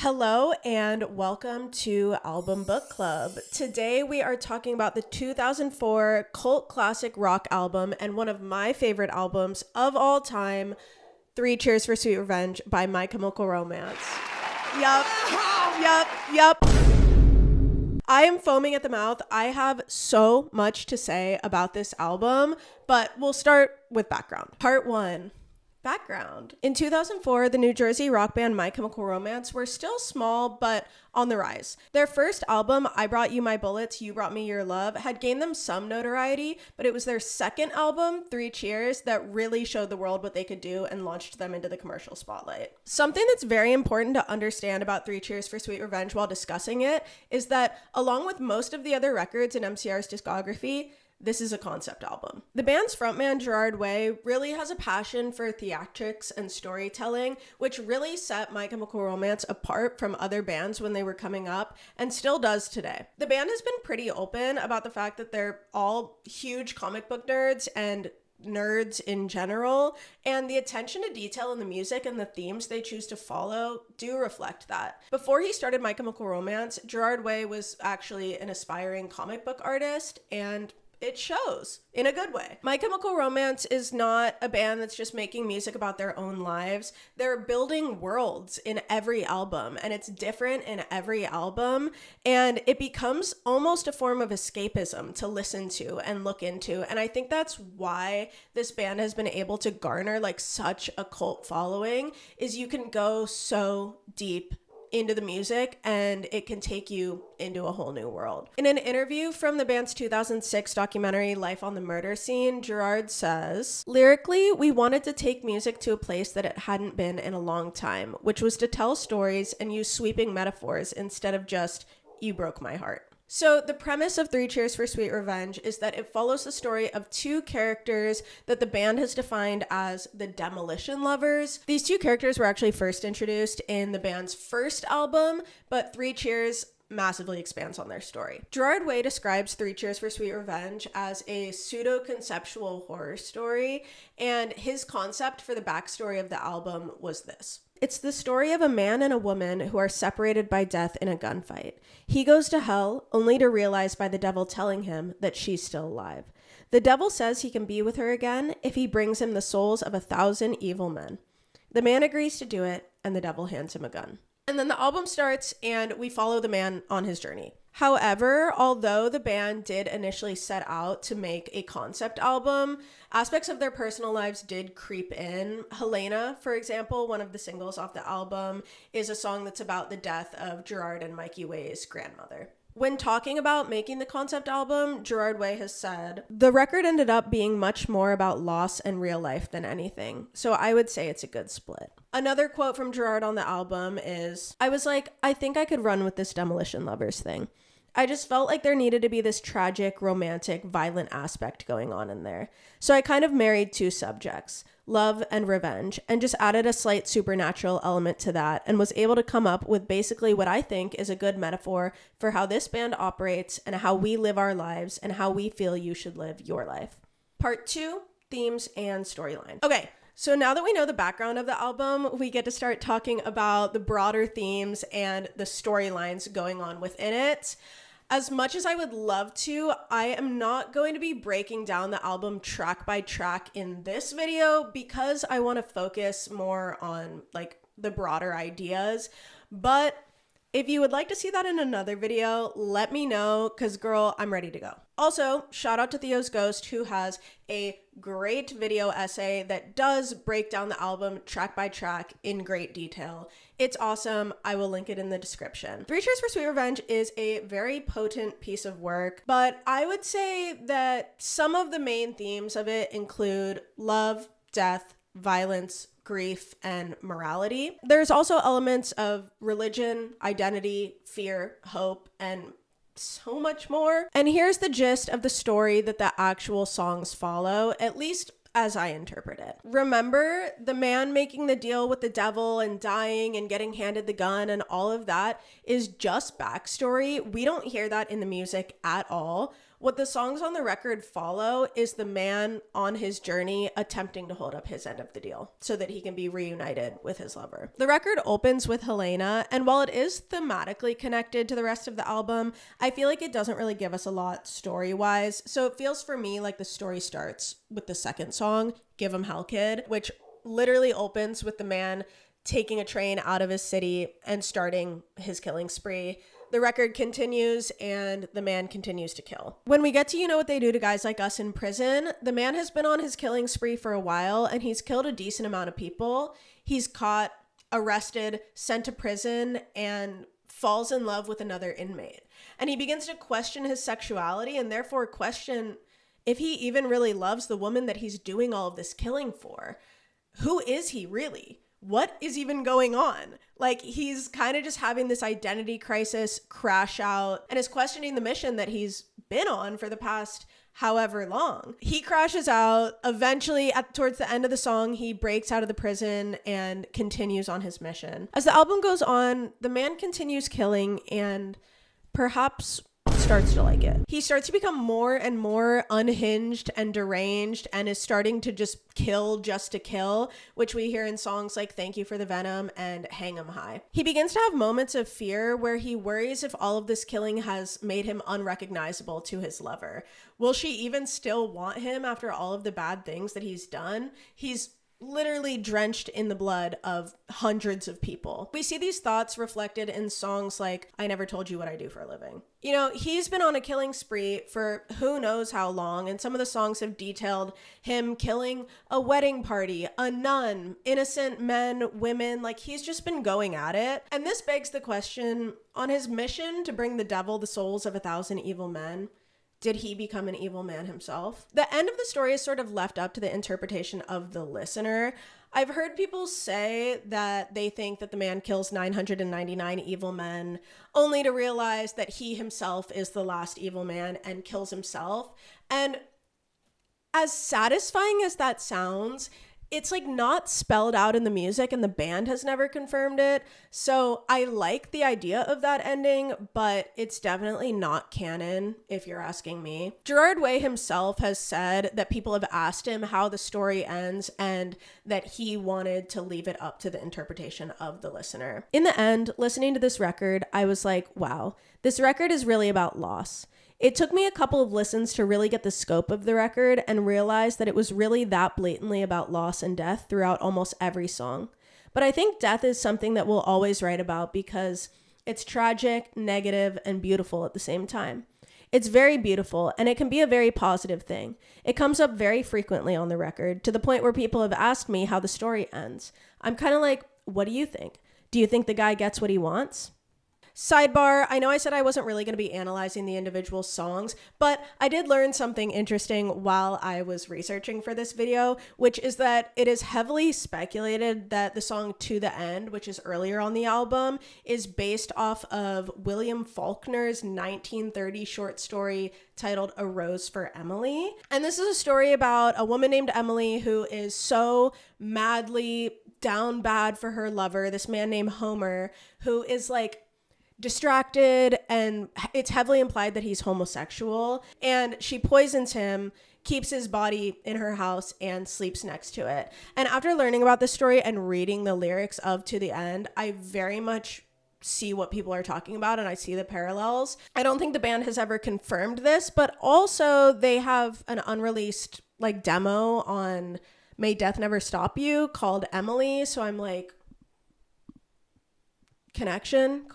Hello and welcome to Album Book Club. Today we are talking about the 2004 cult classic rock album and one of my favorite albums of all time, Three Cheers for Sweet Revenge by My Chemical Romance. Yup. I am foaming at the mouth. I have so much to say about this album, but we'll start with background. Part 1. Background. In 2004, the New Jersey rock band My Chemical Romance were still small, but on the rise. Their first album, I Brought You My Bullets, You Brought Me Your Love, had gained them some notoriety, but it was their second album, Three Cheers, that really showed the world what they could do and launched them into the commercial spotlight. Something that's very important to understand about Three Cheers for Sweet Revenge while discussing it is that, along with most of the other records in MCR's discography, this is a concept album. The band's frontman, Gerard Way, really has a passion for theatrics and storytelling, which really set My Chemical Romance apart from other bands when they were coming up, and still does today. The band has been pretty open about the fact that they're all huge comic book nerds and nerds in general, and the attention to detail in the music and the themes they choose to follow do reflect that. Before he started My Chemical Romance, Gerard Way was actually an aspiring comic book artist, and it shows in a good way. My Chemical Romance is not a band that's just making music about their own lives. They're building worlds in every album, and it's different in every album, and it becomes almost a form of escapism to listen to and look into. And I think that's why this band has been able to garner like such a cult following, is you can go so deep into the music and it can take you into a whole new world. In an interview from the band's 2006 documentary Life on the Murder Scene, Gerard says, "Lyrically, we wanted to take music to a place that it hadn't been in a long time, which was to tell stories and use sweeping metaphors instead of just, you broke my heart." So the premise of Three Cheers for Sweet Revenge is that it follows the story of two characters that the band has defined as the Demolition Lovers. These two characters were actually first introduced in the band's first album, but Three Cheers massively expands on their story. Gerard Way describes Three Cheers for Sweet Revenge as a pseudo-conceptual horror story, and his concept for the backstory of the album was this. It's the story of a man and a woman who are separated by death in a gunfight. He goes to hell, only to realize by the devil telling him that she's still alive. The devil says he can be with her again if he brings him the souls of 1,000 evil men. The man agrees to do it, and the devil hands him a gun. And then the album starts, and we follow the man on his journey. However, although the band did initially set out to make a concept album, aspects of their personal lives did creep in. Helena, for example, one of the singles off the album, is a song that's about the death of Gerard and Mikey Way's grandmother. When talking about making the concept album, Gerard Way has said, "The record ended up being much more about loss and real life than anything, so I would say it's a good split." Another quote from Gerard on the album is, "I was like, I think I could run with this Demolition Lovers thing. I just felt like there needed to be this tragic, romantic, violent aspect going on in there. So I kind of married two subjects, love and revenge, and just added a slight supernatural element to that and was able to come up with basically what I think is a good metaphor for how this band operates and how we live our lives and how we feel you should live your life." Part 2, themes and storyline. Okay. So now that we know the background of the album, we get to start talking about the broader themes and the storylines going on within it. As much as I would love to, I am not going to be breaking down the album track by track in this video because I want to focus more on like the broader ideas. But if you would like to see that in another video, let me know, because girl, I'm ready to go. Also, shout out to Theo's Ghost, who has a great video essay that does break down the album track by track in great detail. It's awesome. I will link it in the description. Three Cheers for Sweet Revenge is a very potent piece of work, but I would say that some of the main themes of it include love, death, violence, grief, and morality. There's also elements of religion, identity, fear, hope, and so much more. And here's the gist of the story that the actual songs follow, at least as I interpret it. Remember, the man making the deal with the devil and dying and getting handed the gun and all of that is just backstory. We don't hear that in the music at all. What the songs on the record follow is the man on his journey attempting to hold up his end of the deal so that he can be reunited with his lover. The record opens with Helena, and while it is thematically connected to the rest of the album, I feel like it doesn't really give us a lot story-wise. So it feels for me like the story starts with the second song, Give 'Em Hell Kid, which literally opens with the man taking a train out of his city and starting his killing spree. The record continues and the man continues to kill. When we get to You Know What They Do to Guys Like Us in prison, the man has been on his killing spree for a while and he's killed a decent amount of people. He's caught, arrested, sent to prison, and falls in love with another inmate. And he begins to question his sexuality and therefore question if he even really loves the woman that he's doing all of this killing for. Who is he really? What is even going on? Like, he's kind of just having this identity crisis, crash out, and is questioning the mission that he's been on for the past however long. He crashes out. Eventually, towards the end of the song, he breaks out of the prison and continues on his mission. As the album goes on, the man continues killing and perhaps starts to like it. He starts to become more and more unhinged and deranged and is starting to just kill just to kill, which we hear in songs like Thank You for the Venom and Hang 'Em High. He begins to have moments of fear where he worries if all of this killing has made him unrecognizable to his lover. Will she even still want him after all of the bad things that he's done? He's literally drenched in the blood of hundreds of people. We see these thoughts reflected in songs like I Never Told You What I Do for a Living. You know, he's been on a killing spree for who knows how long, and some of the songs have detailed him killing a wedding party, a nun, innocent men, women. Like, he's just been going at it. And this begs the question, on his mission to bring the devil the souls of 1,000 evil men, did he become an evil man himself? The end of the story is sort of left up to the interpretation of the listener. I've heard people say that they think that the man kills 999 evil men, only to realize that he himself is the last evil man and kills himself. And as satisfying as that sounds, it's like not spelled out in the music and the band has never confirmed it. So I like the idea of that ending, but it's definitely not canon if you're asking me. Gerard Way himself has said that people have asked him how the story ends and that he wanted to leave it up to the interpretation of the listener. In the end, listening to this record, I was like, wow, this record is really about loss. It took me a couple of listens to really get the scope of the record and realize that it was really that blatantly about loss and death throughout almost every song. But I think death is something that we'll always write about because it's tragic, negative, and beautiful at the same time. It's very beautiful, and it can be a very positive thing. It comes up very frequently on the record, to the point where people have asked me how the story ends. I'm kind of like, what do you think? Do you think the guy gets what he wants? Sidebar, I know I said I wasn't really going to be analyzing the individual songs, but I did learn something interesting while I was researching for this video, which is that it is heavily speculated that the song To the End, which is earlier on the album, is based off of William Faulkner's 1930 short story titled A Rose for Emily. And this is a story about a woman named Emily who is so madly down bad for her lover, this man named Homer, who is like distracted, and it's heavily implied that he's homosexual, and she poisons him, keeps his body in her house, and sleeps next to it. And after learning about this story and reading the lyrics of To the End, I very much see what people are talking about and I see the parallels. I don't think the band has ever confirmed this, but also they have an unreleased like demo on May Death Never Stop You called Emily, so I'm like, connection ?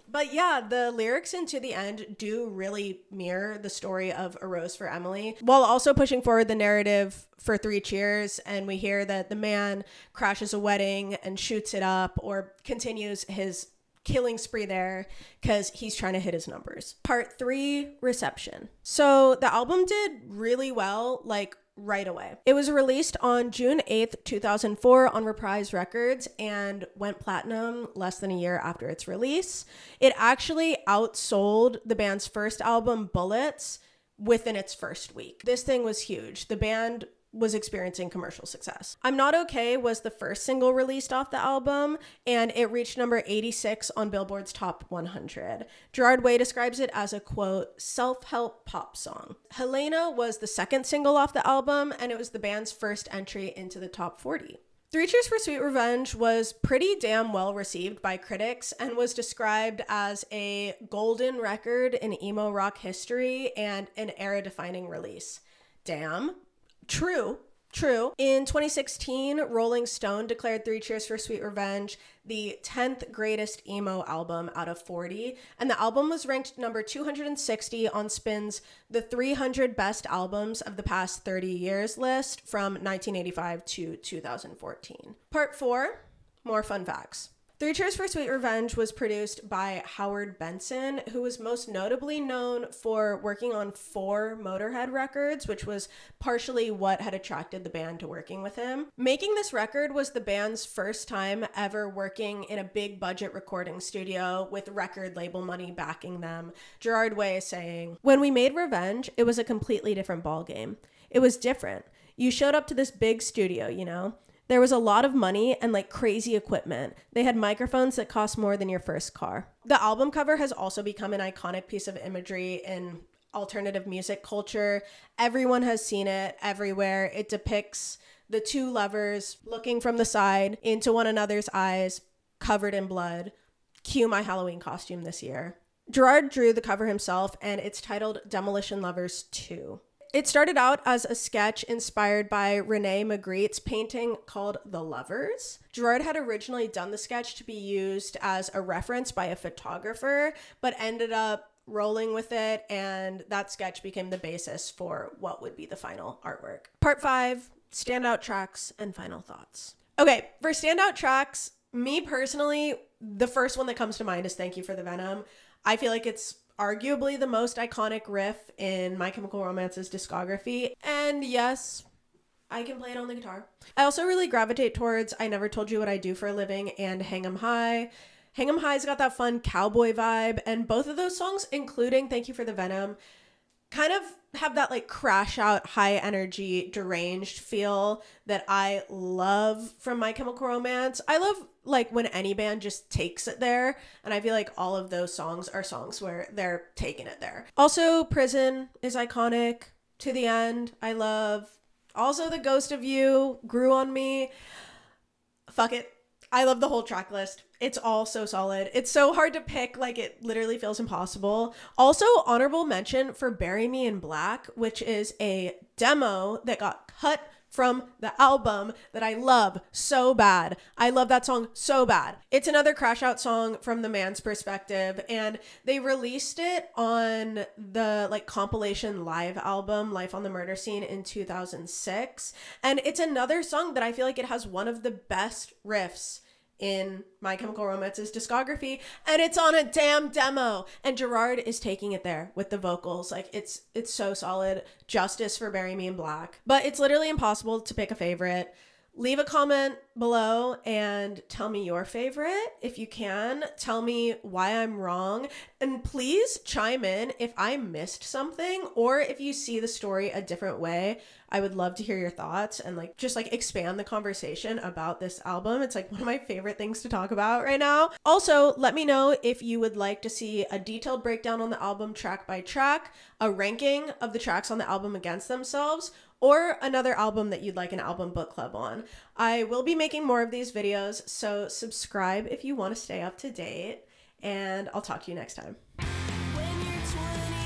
But yeah, the lyrics in To the End do really mirror the story of A Rose for Emily, while also pushing forward the narrative for Three Cheers. And we hear that the man crashes a wedding and shoots it up, or continues his killing spree there because he's trying to hit his numbers. Part 3, reception. So the album did really well, like right away. It was released on June 8th, 2004 on Reprise Records and went platinum less than a year after its release. It actually outsold the band's first album, Bullets, within its first week. This thing was huge. The band was experiencing commercial success. I'm Not Okay was the first single released off the album, and it reached number 86 on Billboard's Top 100. Gerard Way describes it as a, quote, self-help pop song. Helena was the second single off the album, and it was the band's first entry into the top 40. Three Cheers for Sweet Revenge was pretty damn well received by critics and was described as a golden record in emo rock history and an era-defining release. Damn. True. In 2016, Rolling Stone declared Three Cheers for Sweet Revenge the 10th greatest emo album out of 40, and the album was ranked number 260 on Spin's The 300 Best Albums of the Past 30 Years list from 1985 to 2014. Part 4, more fun facts. Three Cheers for Sweet Revenge was produced by Howard Benson, who was most notably known for working on 4 Motorhead records, which was partially what had attracted the band to working with him. Making this record was the band's first time ever working in a big budget recording studio with record label money backing them. Gerard Way saying, "When we made Revenge, it was a completely different ballgame. It was different. You showed up to this big studio, you know? There was a lot of money and like crazy equipment. They had microphones that cost more than your first car." The album cover has also become an iconic piece of imagery in alternative music culture. Everyone has seen it everywhere. It depicts the two lovers looking from the side into one another's eyes, covered in blood. Cue my Halloween costume this year. Gerard drew the cover himself, and it's titled Demolition Lovers 2. It started out as a sketch inspired by René Magritte's painting called The Lovers. Gerard had originally done the sketch to be used as a reference by a photographer, but ended up rolling with it, and that sketch became the basis for what would be the final artwork. Part 5, standout tracks and final thoughts. Okay, for standout tracks, me personally, the first one that comes to mind is Thank You for the Venom. I feel like it's arguably the most iconic riff in My Chemical Romance's discography. And yes, I can play it on the guitar. I also really gravitate towards I Never Told You What I Do for a Living and Hang 'Em High. Hang 'Em High's got that fun cowboy vibe, and both of those songs, including Thank You for the Venom, kind of have that like crash out, high energy, deranged feel that I love from My Chemical Romance. I love like when any band just takes it there, and I feel like all of those songs are songs where they're taking it there. Also, Prison is iconic. To the End, I love. Also, The Ghost of You grew on me. Fuck it. I love the whole track list. It's all so solid. It's so hard to pick, like it literally feels impossible. Also, honorable mention for Bury Me in Black, which is a demo that got cut from the album that I love so bad. I love that song so bad. It's another crash out song from the man's perspective, and they released it on the like compilation live album Life on the Murder Scene in 2006. And it's another song that I feel like it has one of the best riffs in My Chemical Romance's discography, and it's on a damn demo, and Gerard is taking it there with the vocals. Like it's so solid. Justice for Bury Me in Black. But it's literally impossible to pick a favorite. Leave a comment below and tell me your favorite if you can. Tell me why I'm wrong, and please chime in if I missed something or if you see the story a different way. I would love to hear your thoughts and like just like expand the conversation about this album. It's like one of my favorite things to talk about right now. Also, let me know if you would like to see a detailed breakdown on the album track by track, a ranking of the tracks on the album against themselves, or another album that you'd like an album book club on. I will be making more of these videos, so subscribe if you want to stay up to date, and I'll talk to you next time. When you're 20